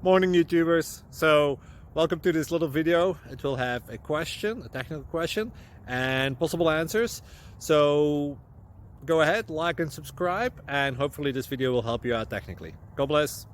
Morning YouTubers. So welcome to this little video. It will have a question, a technical question, and possible answers. So go ahead, like and subscribe, and hopefully this video will help you out technically. God bless.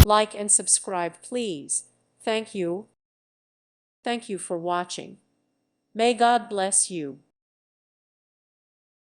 Like and subscribe, please. Thank you. Thank you for watching. May God bless you.